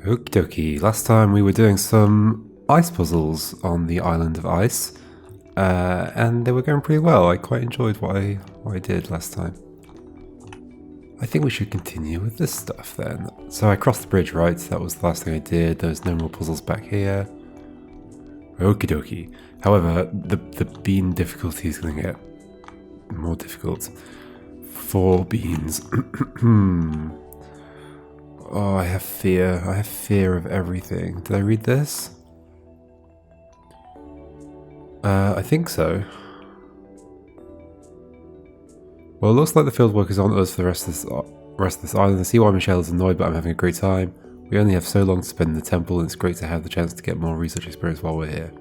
Okie dokie. Last time we were doing some ice puzzles on the island of ice, and they were going pretty well. I quite enjoyed what I did last time. I think we should continue with this stuff then. So I crossed the bridge, right? That was the last thing I did. There's no more puzzles back here. Okie dokie. However, the bean difficulty is going to get more difficult. 4 beans. Oh, I have fear. I have fear of everything. Did I read this? I think so. Well, it looks like the field work is on us for the rest of this island. I see why Michelle is annoyed, but I'm having a great time. We only have so long to spend in the temple, and it's great to have the chance to get more research experience while we're here.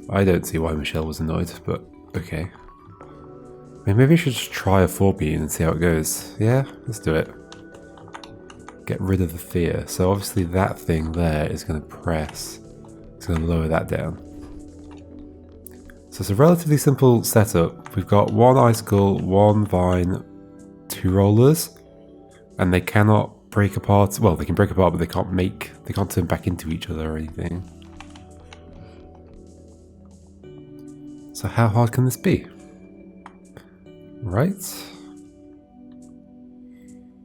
I don't see why Michelle was annoyed, but okay. I mean, maybe I should just try a 4 bean and see how it goes. Yeah, let's do it. Get rid of the fear. So obviously that thing there is going to press. It's going to lower that down. So it's a relatively simple setup. We've got 1 icicle, 1 vine, 2 rollers, and they cannot break apart. Well, they can break apart, but they can't turn back into each other or anything. So how hard can this be? Right?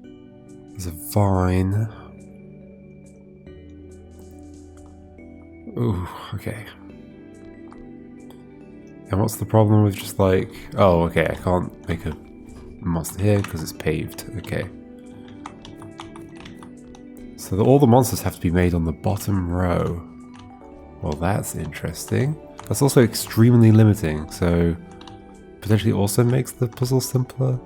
There's a vine. Ooh, okay. And what's the problem with just like... Oh, okay, I can't make a monster here because it's paved. Okay. So all the monsters have to be made on the bottom row. Well, that's interesting. That's also extremely limiting, so... potentially also makes the puzzle simpler.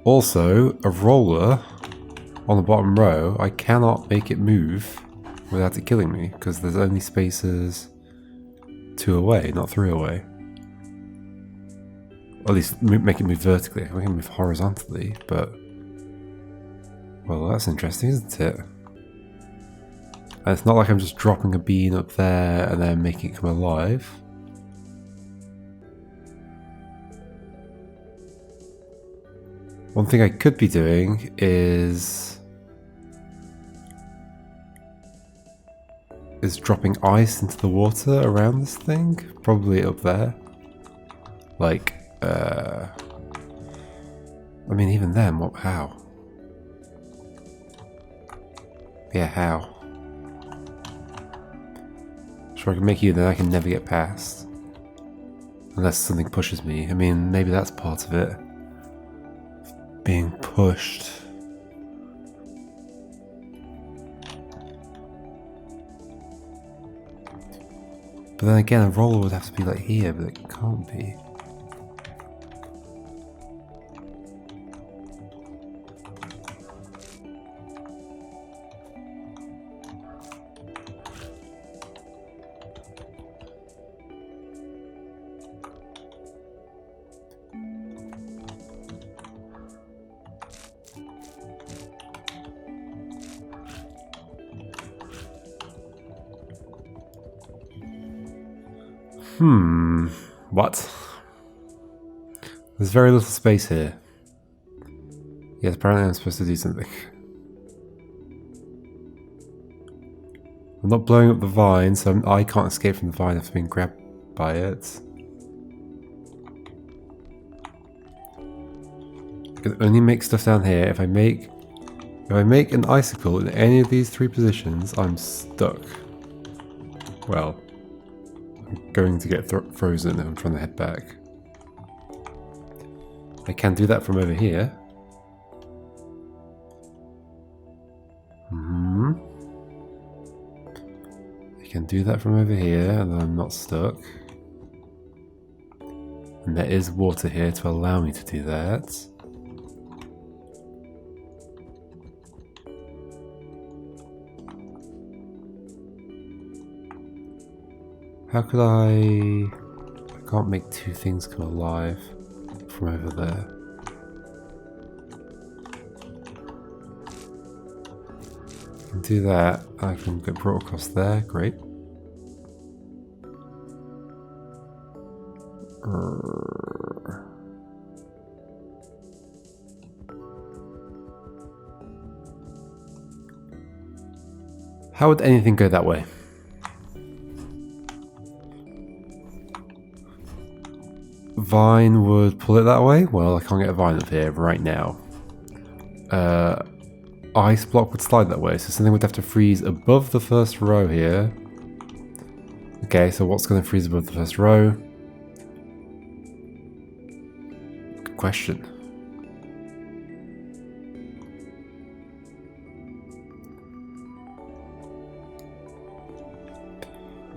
Also, a roller on the bottom row, I cannot make it move without it killing me, because there's only spaces 2 away, not 3 away. Or at least make it move vertically. I can move horizontally, but... well, that's interesting, isn't it? And it's not like I'm just dropping a bean up there and then making it come alive. One thing I could be doing is dropping ice into the water around this thing. Probably up there. Like, I mean, even then, how? Yeah, how? Sure, I can make you, then I can never get past. Unless something pushes me. I mean, maybe that's part of it. Being pushed. But then again, a roller would have to be like here, but it can't be. What? There's very little space here. Yes, apparently I'm supposed to do something. I'm not blowing up the vine, so I can't escape from the vine after being grabbed by it. I can only make stuff down here. If I make an icicle in any of these 3 positions, I'm stuck. Well, I'm going to get frozen if I'm trying to head back. I can do that from over here. I can do that from over here, and then I'm not stuck. And there is water here to allow me to do that. How could I can't make 2 things come alive from over there. I can do that. I can get brought across there. Great. How would anything go that way? Vine would pull it that way? Well, I can't get a vine up here right now. Ice block would slide that way, so something would have to freeze above the first row here. Okay, so what's going to freeze above the first row? Good question.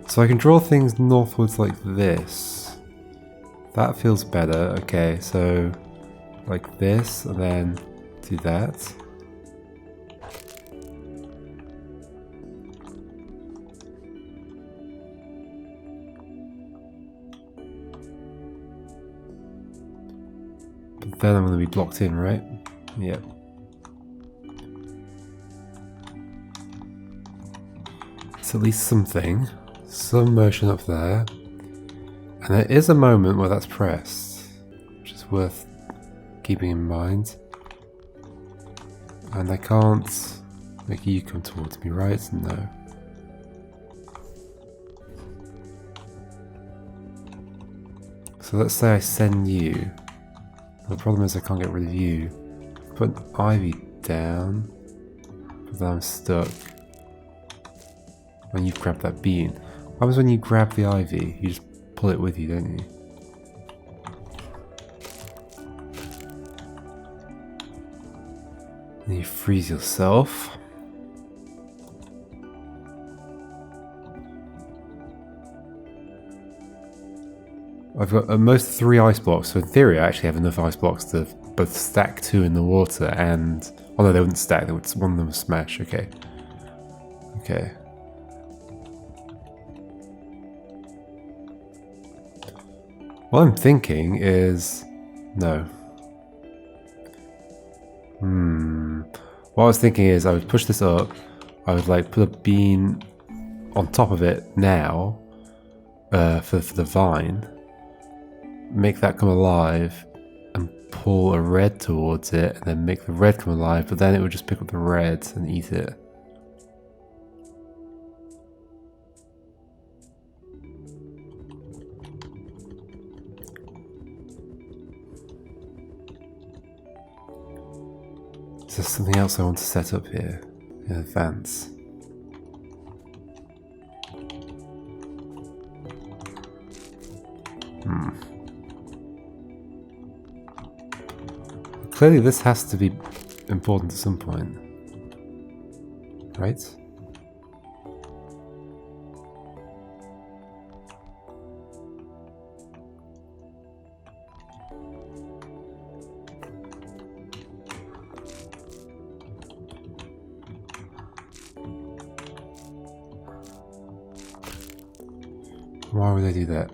So I can draw things northwards like this. That feels better. Okay, so like this, and then do that. But then I'm going to be blocked in, right? Yep. It's at least something. Some motion up there. And there is a moment where that's pressed, which is worth keeping in mind. And I can't make you come towards me, right? No. So let's say I send you. The problem is I can't get rid of you. Put an ivy down, but then I'm stuck. When you've grabbed that bean. What happens when you grab the ivy? You just pull it with you, don't you? And you freeze yourself. I've got at most 3 ice blocks, so in theory I actually have enough ice blocks to both stack 2 in the water and... Oh no, they wouldn't stack, they would, one of them would smash, okay. Okay. What I'm thinking is... No. What I was thinking is I would push this up, I would like put a bean on top of it now, for the vine, make that come alive, and pull a red towards it, and then make the red come alive, but then it would just pick up the red and eat it. There's something else I want to set up here in advance. Clearly this has to be important at some point, right? Why would I do that?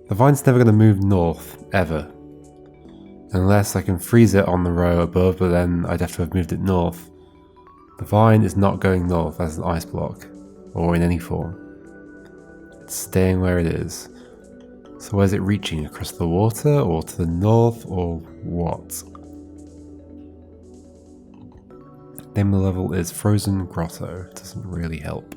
The vine's never going to move north, ever. Unless I can freeze it on the row above, but then I'd have to have moved it north. The vine is not going north as an ice block, or in any form. It's staying where it is. So where's it reaching? Across the water, or to the north, or what? Name of the level is Frozen Grotto. It doesn't really help.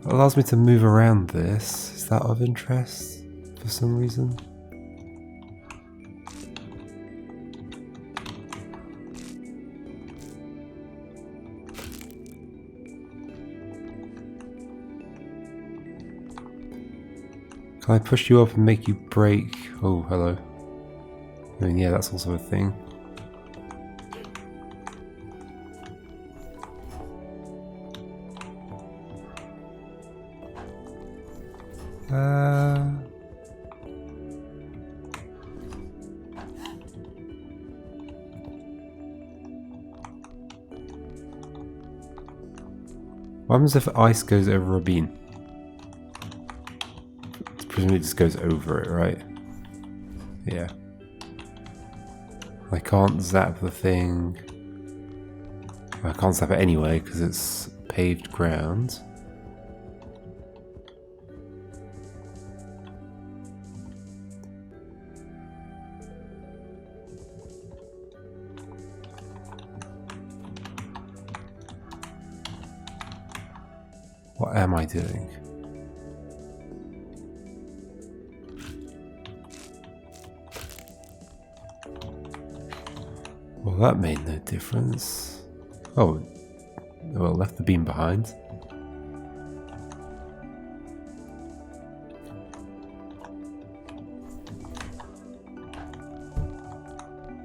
It allows me to move around this. Is that of interest for some reason? Can I push you up and make you break? Oh, hello. I mean, yeah, that's also a thing. What happens if ice goes over a bean? presumably it just goes over it, right? Yeah. I can't zap the thing. I can't zap it anyway because it's paved ground. What am I doing? Well, that made no difference. Oh, well, left the beam behind.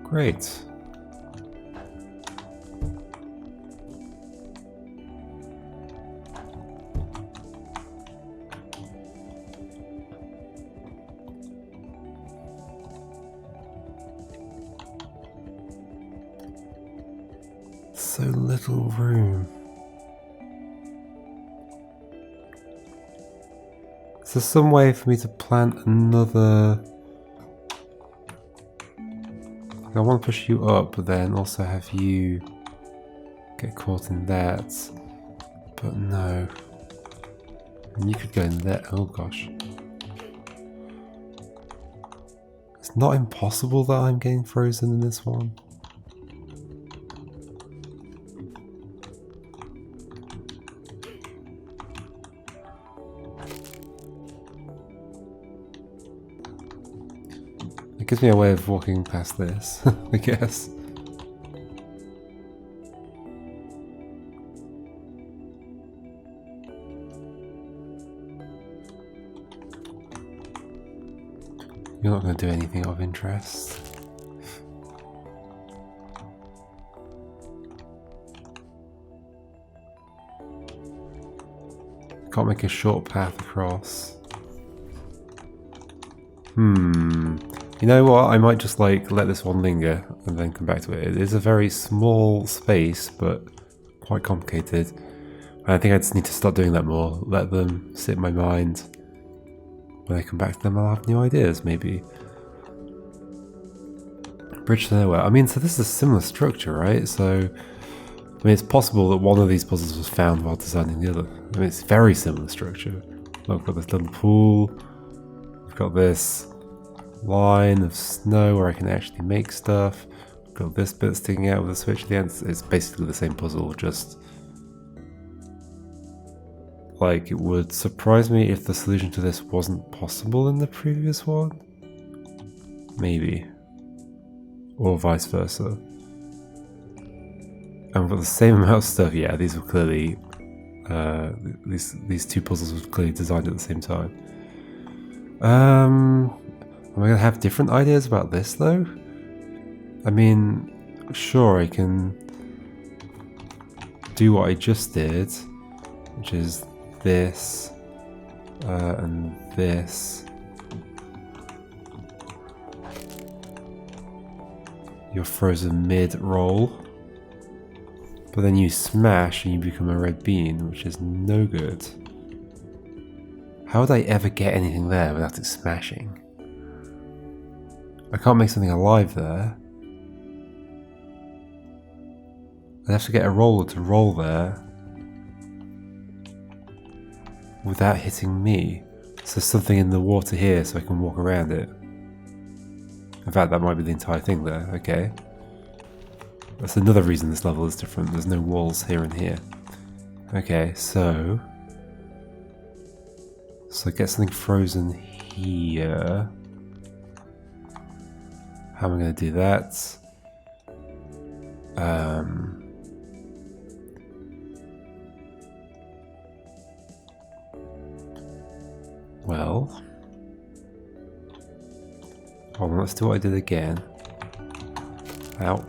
Great. So little room. Is there some way for me to plant another... I want to push you up, but then also have you get caught in that. But no. And you could go in there. Oh gosh. It's not impossible that I'm getting frozen in this one. It gives me a way of walking past this, I guess. You're not going to do anything of interest. Can't make a short path across. You know what, I might just like let this one linger and then come back to it. It is a very small space, but quite complicated. And I think I just need to start doing that more. Let them sit in my mind. When I come back to them, I'll have new ideas, maybe. Bridge to nowhere. I mean, so this is a similar structure, right? So, I mean, it's possible that one of these puzzles was found while designing the other. I mean, it's a very similar structure. Look, we've got this little pool. We've got this line of snow where I can actually make stuff. We've got this bit sticking out with a switch at the end. It's basically the same puzzle, just like it would surprise me if the solution to this wasn't possible in the previous one. Maybe. Or vice versa. And for the same amount of stuff, yeah, these were clearly these two puzzles were clearly designed at the same time. Am I going to have different ideas about this, though? I mean, sure, I can do what I just did, which is this, and this. You're frozen mid-roll. But then you smash and you become a red bean, which is no good. How would I ever get anything there without it smashing? I can't make something alive there. I'd have to get a roller to roll there without hitting me. So there's something in the water here so I can walk around it. In fact, that might be the entire thing there. Okay. That's another reason this level is different. There's no walls here and here. Okay, so get something frozen here. How am I going to do that? Well, hold on, let's do what I did again. Ow.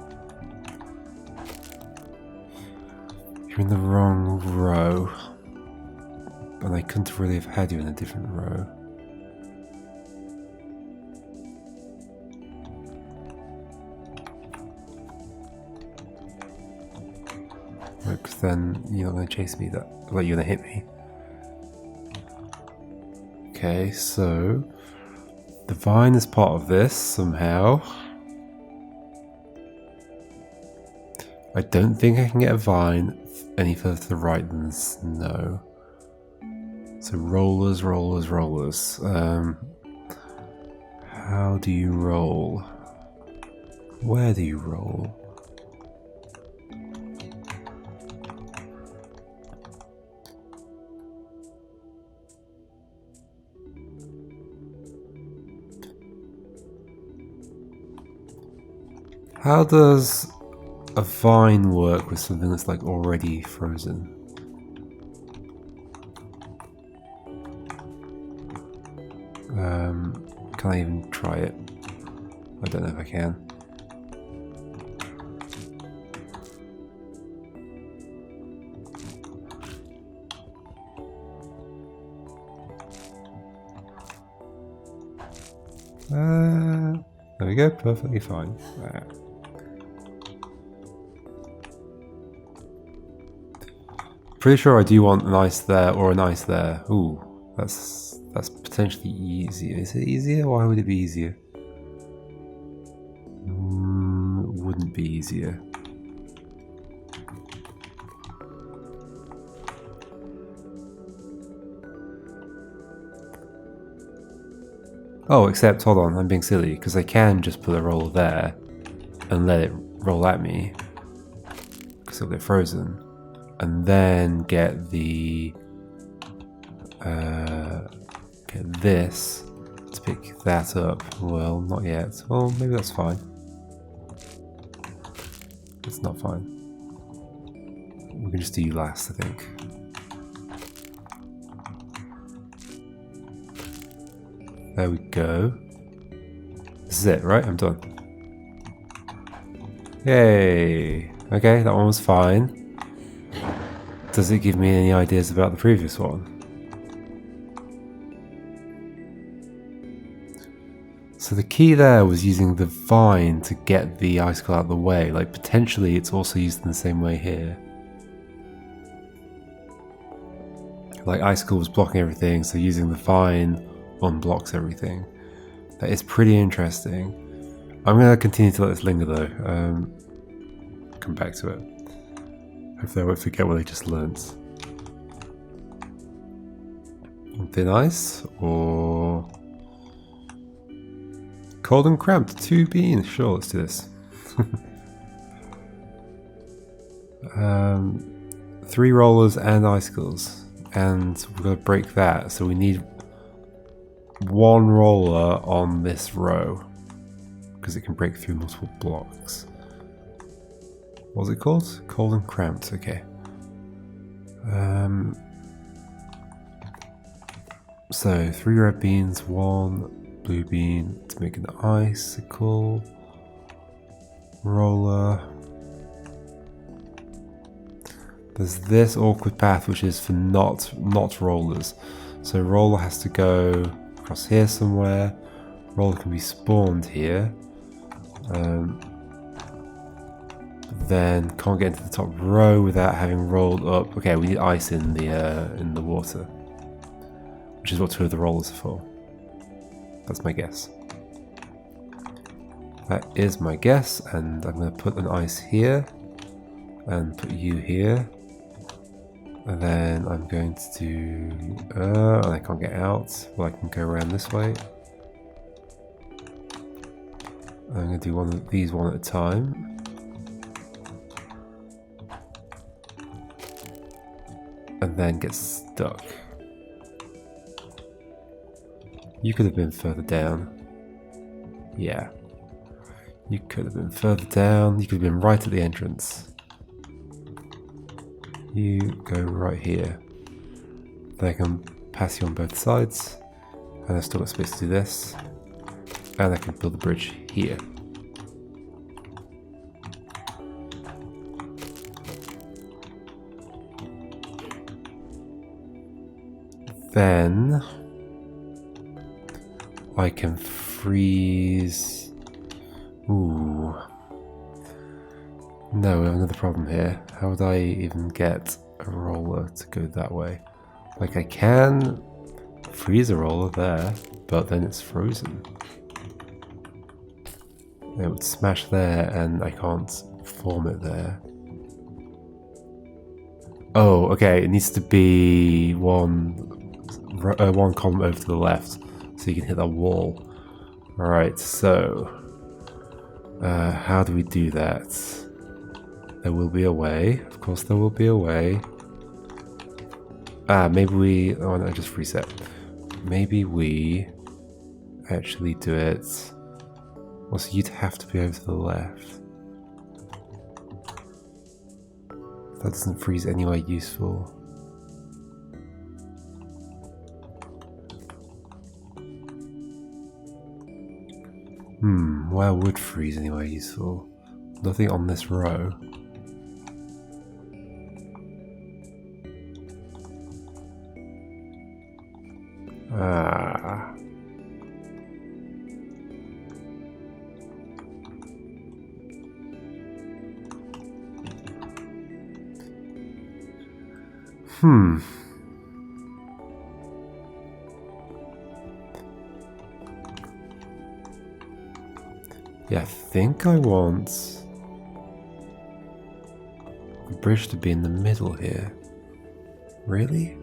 You're in the wrong row. And I couldn't really have had you in a different row. Because then you're not going to chase me, like you're going to hit me. Okay, so the vine is part of this somehow. I don't think I can get a vine any further to the right than this. No. So rollers, rollers, rollers. How do you roll? Where do you roll? How does a vine work with something that's like already frozen? Can I even try it? I don't know if I can. There we go, perfectly fine. Pretty sure I do want an ice there or an ice there. Ooh, that's potentially easier. Is it easier? Why would it be easier? It wouldn't be easier. Oh, except, hold on, I'm being silly, because I can just put a roll there and let it roll at me, because it'll get frozen, and then get the, get this to pick that up. Well, not yet. Well, maybe that's fine. It's not fine. We can just do last, I think. There we go. This is it, right? I'm done. Yay! Okay, that one was fine. Does it give me any ideas about the previous one? So the key there was using the vine to get the icicle out of the way. Like, potentially it's also used in the same way here. Like, icicle was blocking everything, so using the vine unblocks everything. That is pretty interesting. I'm going to continue to let this linger though. Come back to it. Hopefully I won't forget what I just learnt. Thin ice or cold and cramped? 2 beans. Sure, let's do this. 3 rollers and icicles, and we're going to break that. So we need 1 roller on this row because it can break through multiple blocks. What's it called? Cold and cramped. Okay. So 3 red beans, 1 blue bean to make an icicle roller. There's this awkward path which is for not rollers. So roller has to go across here somewhere. Roller can be spawned here. Then can't get into the top row without having rolled up. Okay, we need ice in the water, which is what 2 of the rollers are for. That's my guess. That is my guess, and I'm going to put an ice here and put you here. And then I'm going to do, and I can't get out. Well, I can go around this way. I'm going to do one of these one at a time. And then get stuck. You could have been further down. Yeah. You could have been further down. You could have been right at the entrance. You go right here. Then I can pass you on both sides. And I've still got space to do this. And I can build a bridge here. Then I can freeze. Ooh. No, we have another problem here. How would I even get a roller to go that way? Like, I can freeze a roller there, but then it's frozen. It would smash there, and I can't form it there. Oh, okay. It needs to be one column over to the left, so you can hit that wall. All right. So, how do we do that? There will be a way. Of course, there will be a way. Maybe we... Oh, no, just reset. Maybe we actually do it... Well, so you'd have to be over to the left. That doesn't freeze anywhere useful. Where would freeze anywhere useful? Nothing on this row. Yeah, I think I want the bridge to be in the middle here. Really?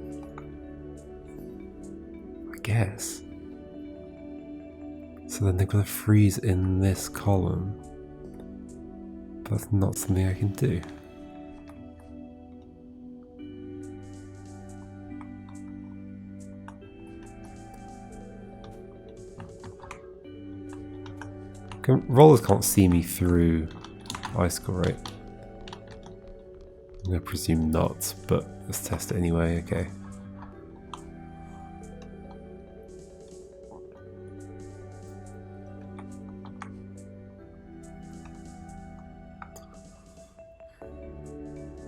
I guess. So then they're going to freeze in this column. But that's not something I can do. Rollers can't see me through icicle, right? I'm going to presume not, but let's test it anyway, okay.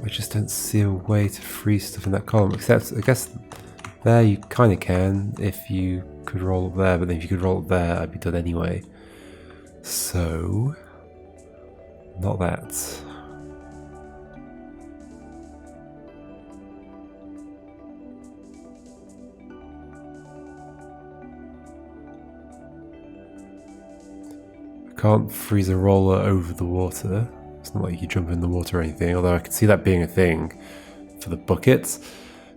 I just don't see a way to freeze stuff in that column, except I guess there you kind of can if you could roll up there, but then if you could roll up there, I'd be done anyway. So, not that. I can't freeze a roller over the water. It's not like you jump in the water or anything, although I can see that being a thing for the buckets.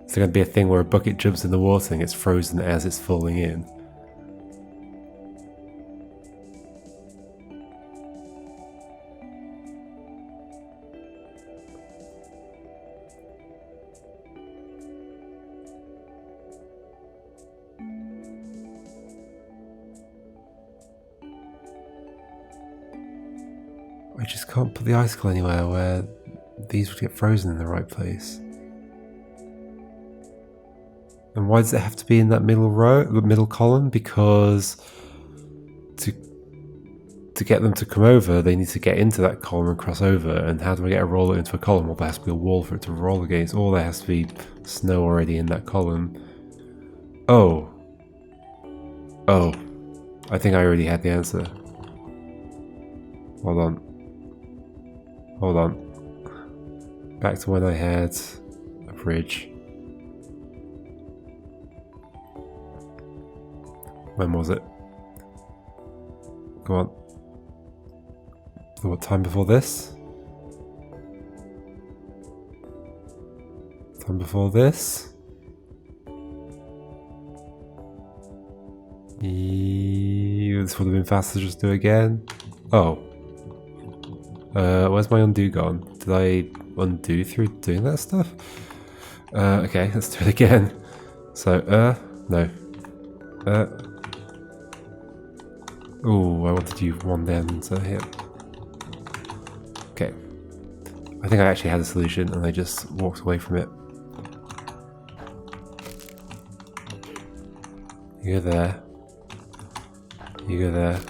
It's going to be a thing where a bucket jumps in the water and gets frozen as it's falling in. I just can't put the icicle anywhere where these would get frozen in the right place. And why does it have to be in that middle row, the middle column? Because to get them to come over, they need to get into that column and cross over. And how do I get a roller into a column? Well, there has to be a wall for it to roll against, or there has to be snow already in that column. Oh. Oh. I think I already had the answer. Hold on. Hold on. Back to when I had a bridge. When was it? Go on. What time before this? Time before this? This would have been faster to just do again. Oh. Where's my undo gone? Did I undo through doing that stuff? Okay, let's do it again. So, no. Oh, I wanted you one down, so here. Okay. I think I actually had a solution and I just walked away from it. You go there. You go there.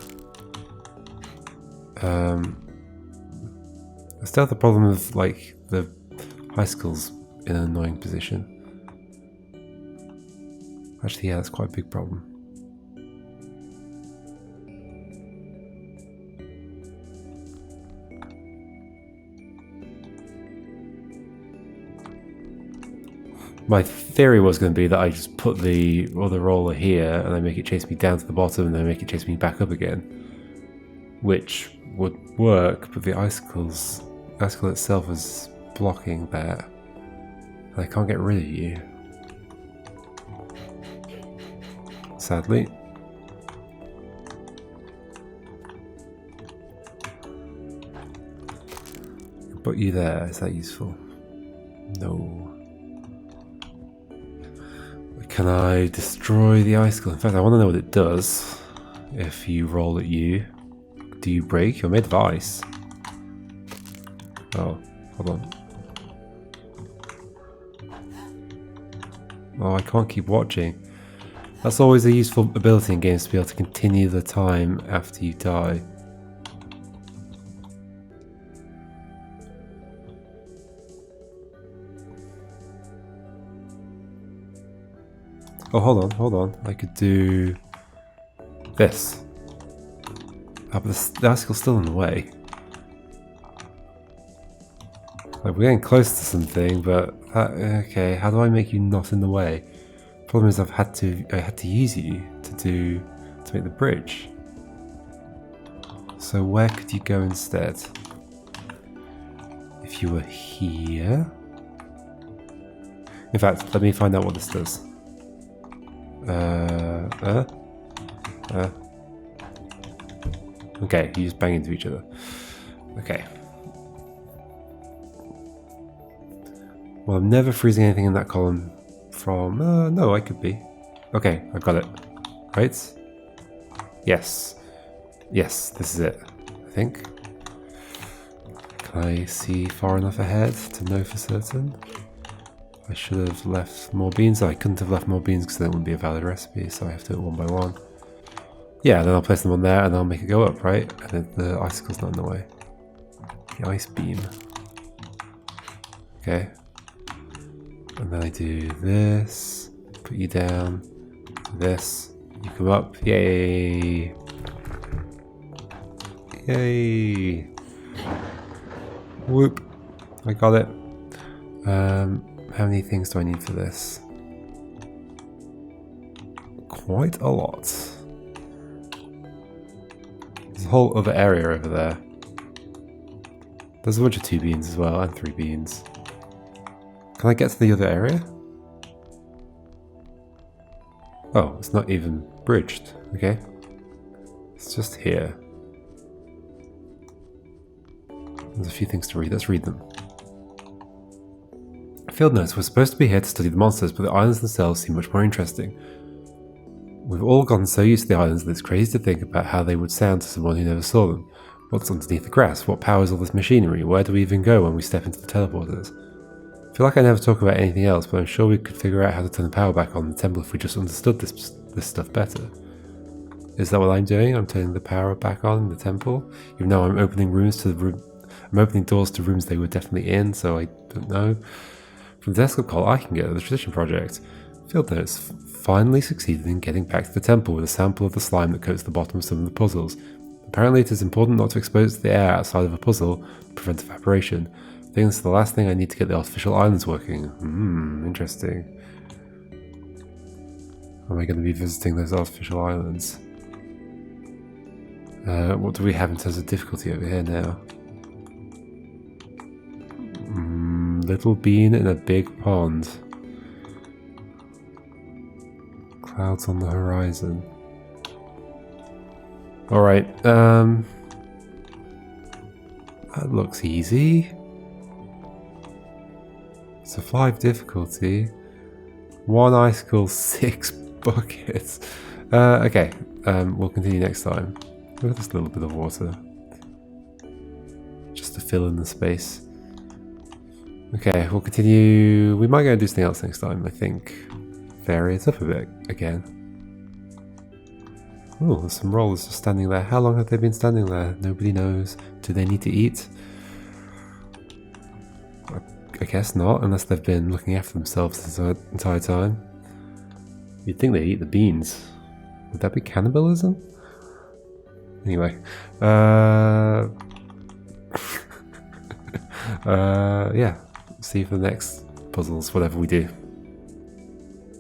I still have the problem of, like, the icicles in an annoying position. Actually, yeah, that's quite a big problem. My theory was going to be that I just put the other roller here and I make it chase me down to the bottom and then make it chase me back up again. Which would work, but the icicle itself is blocking that. And I can't get rid of you. Sadly. Put you there, is that useful? No. Can I destroy the icicle? In fact, I want to know what it does. If you roll at you, do you break? You're made of ice. Oh, hold on. Oh, I can't keep watching. That's always a useful ability in games, to be able to continue the time after you die. Oh, hold on. I could do this. Oh, but the icicle's still in the way. Like, we're getting close to something, but okay. How do I make you not in the way? Problem is, I had to use you to make the bridge. So where could you go instead? If you were here. In fact, let me find out what this does. Okay, you just bang into each other. Okay. Well, I'm never freezing anything in that column from... no, I could be. Okay, I got it. Right? Yes. Yes, this is it, I think. Can I see far enough ahead to know for certain? I should have left more beans. I couldn't have left more beans because that wouldn't be a valid recipe, so I have to do it one by one. Yeah, then I'll place them on there and I'll make it go up, right? And then the icicle's not in the way. The ice beam. Okay. And then I do this, put you down, this, you come up, yay! Yay! Whoop! I got it. How many things do I need for this? Quite a lot. There's a whole other area over there. There's a bunch of 2 beans as well, and 3 beans. Can I get to the other area? Oh, it's not even bridged. Okay. It's just here. There's a few things to read. Let's read them. Field notes. We're supposed to be here to study the monsters, but the islands themselves seem much more interesting. We've all gotten so used to the islands that it's crazy to think about how they would sound to someone who never saw them. What's underneath the grass? What powers all this machinery? Where do we even go when we step into the teleporters? I feel like I never talk about anything else, but I'm sure we could figure out how to turn the power back on in the temple if we just understood this stuff better. Is that what I'm doing? I'm turning the power back on in the temple? Even though I'm opening I'm opening doors to rooms they were definitely in, so I don't know. From the desktop call, I can get the tradition project. Field notes. Finally succeeded in getting back to the temple with a sample of the slime that coats the bottom of some of the puzzles. Apparently it is important not to expose the air outside of a puzzle to prevent evaporation. I think this is the last thing I need to get the artificial islands working. Interesting. Am I going to be visiting those artificial islands? What do we have in terms of difficulty over here now? Little bean in a big pond. Clouds on the horizon. Alright, that looks easy. It's a 5 difficulty. 1 icicle, 6 buckets. Okay, we'll continue next time. Look at this little bit of water. Just to fill in the space. Okay, we'll continue. We might go and do something else next time, I think. Vary it up a bit again. Oh, there's some rollers just standing there. How long have they been standing there? Nobody knows. Do they need to eat? I guess not, unless they've been looking after themselves this entire time. You'd think they'd eat the beans. Would that be cannibalism? Anyway. Yeah. See you for the next puzzles, whatever we do.